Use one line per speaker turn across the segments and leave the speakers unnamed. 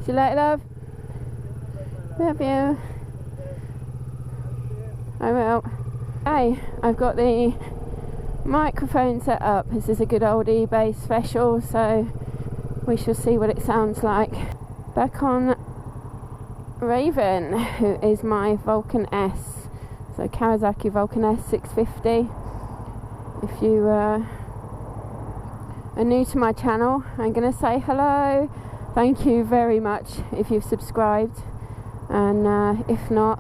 See you later, love. Love you. I will. Hey, I've got the microphone set up. This is a good old eBay special, so we shall see what it sounds like. Back on Raven, who is my Vulcan S. So Kawasaki Vulcan S 650. If you are new to my channel, I'm going to say hello. Thank you very much if you've subscribed, and if not,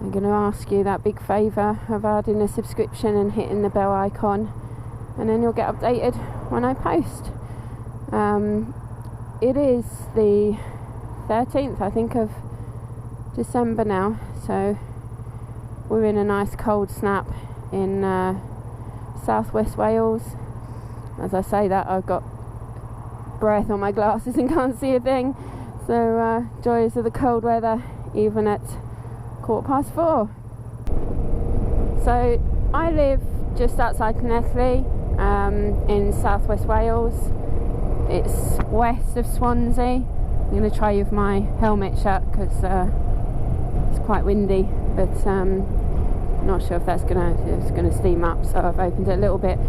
I'm going to ask you that big favour of adding a subscription and hitting the bell icon, and then you'll get updated when I post. It is the 13th, I think, of December now, so we're in a nice cold snap in southwest Wales. As I say that, I've got breath on my glasses and can't see a thing, so joys of the cold weather even at 4:15. So I live just outside Natter in southwest Wales. It's west of Swansea. I'm going to try you with my helmet shut because it's quite windy, but I'm not sure if it's going to steam up, so I've opened it a little bit.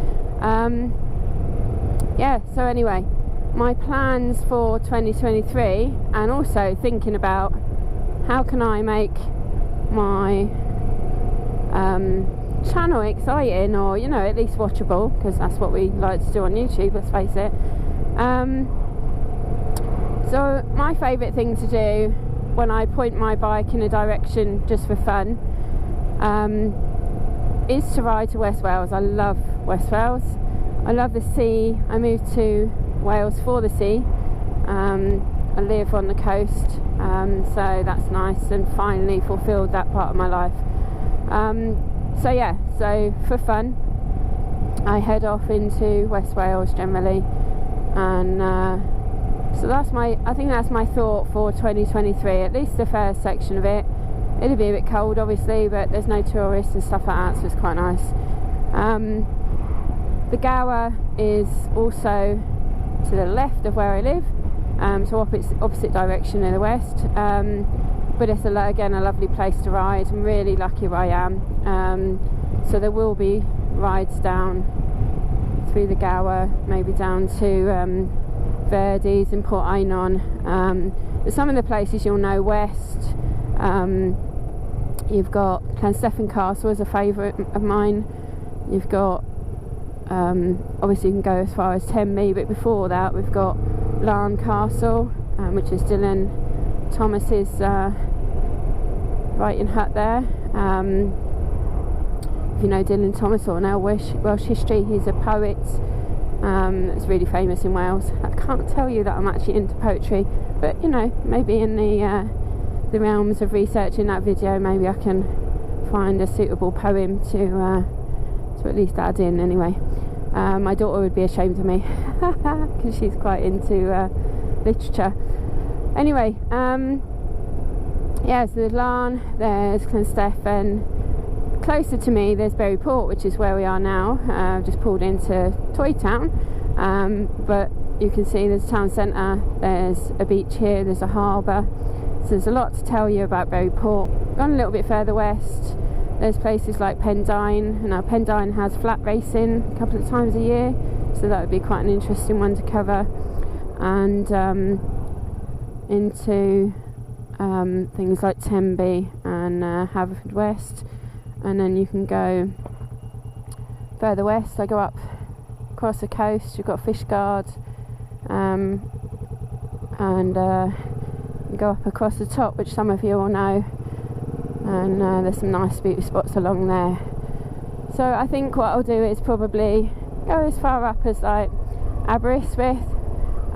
Yeah, so anyway, my plans for 2023, and also thinking about how can I make my channel exciting, or at least watchable, because that's what we like to do on YouTube, let's face it. So my favourite thing to do when I point my bike in a direction just for fun is to ride to West Wales. I love West Wales. I love the sea. I moved to Wales for the sea. I live on the coast, so that's nice, and finally fulfilled that part of my life. So yeah, so for fun I head off into West Wales generally, and so I think that's my thought for 2023, at least the first section of it. It'll be a bit cold obviously, but there's no tourists and stuff like that, so it's quite nice. The Gower is also to the left of where I live, so opposite direction in the west, but it's again a lovely place to ride. I'm really lucky where I am, so there will be rides down through the Gower, maybe down to Verdi's in Port Einon, but some of the places you'll know west. You've got Llansteffan Castle is a favourite of mine. You've got obviously you can go as far as Tenby, but before that we've got Larne Castle, which is Dylan Thomas's writing hut there. If you know Dylan Thomas or know Welsh history, he's a poet that's really famous in Wales. I can't tell you that I'm actually into poetry, but maybe in the realms of researching that video, maybe I can find a suitable poem to at least add in anyway. My daughter would be ashamed of me because she's quite into literature. Anyway, yeah, so there's Larne, there's Llansteffan. Closer to me there's Bury Port, which is where we are now. I've just pulled into Toy Town, but you can see there's a town centre, there's a beach here, there's a harbour, so there's a lot to tell you about Bury Port. Gone a little bit further west, there's places like Pendine. Now Pendine has flat racing a couple of times a year, so that would be quite an interesting one to cover, and into things like Tenby and Haverfordwest, and then you can go further west. I go up across the coast, you've got Fishguard, and go up across the top, which some of you all know, and there's some nice beauty spots along there. So I think what I'll do is probably go as far up as like Aberystwyth.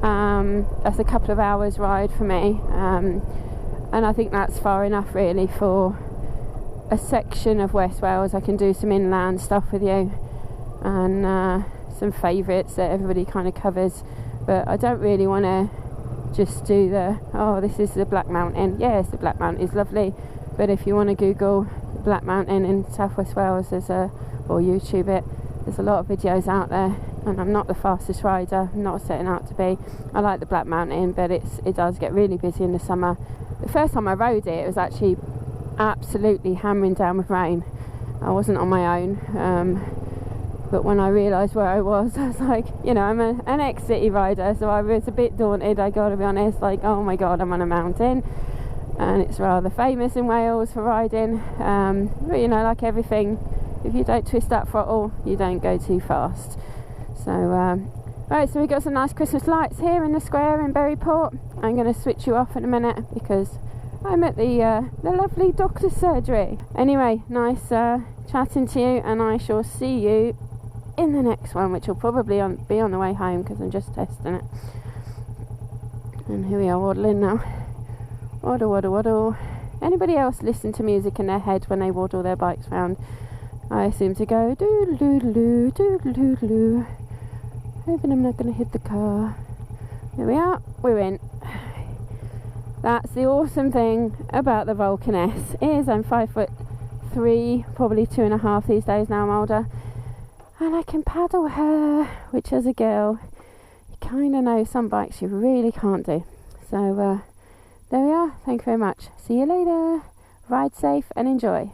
That's a couple of hours ride for me, and I think that's far enough really for a section of West Wales. I can do some inland stuff with you, and some favourites that everybody kind of covers, but I don't really want to just do this is the Black Mountain. Yes, the Black Mountain is lovely, but if you want to Google Black Mountain in southwest Wales, or YouTube it, there's a lot of videos out there. and I'm not the fastest rider, I'm not setting out to be. I like the Black Mountain, but it does get really busy in the summer. The first time I rode it, it was actually absolutely hammering down with rain. I wasn't on my own, but when I realised where I was like, you know, I'm an ex-city rider, so I was a bit daunted, I gotta be honest, like, oh my god, I'm on a mountain, and it's rather famous in Wales for riding, but you know, like everything, if you don't twist that throttle, you don't go too fast. So, right, so we got some nice Christmas lights here in the square in Berryport. I'm going to switch you off in a minute because I'm at the lovely doctor's surgery. Anyway, nice chatting to you, and I shall see you in the next one, which will probably be on the way home because I'm just testing it. And here we are waddling now. Waddle, waddle, waddle. Anybody else listen to music in their head when they waddle their bikes round? I seem to go doodle-doodle-doo, doodle-doodle-doo. Hoping I'm not going to hit the car. There we are, we're in. That's the awesome thing about the Vulcan S, is I'm 5'3", probably 2.5 these days now I'm older, and I can paddle her, which as a girl, you kind of know some bikes you really can't do. So there we are, thank you very much. See you later, ride safe and enjoy.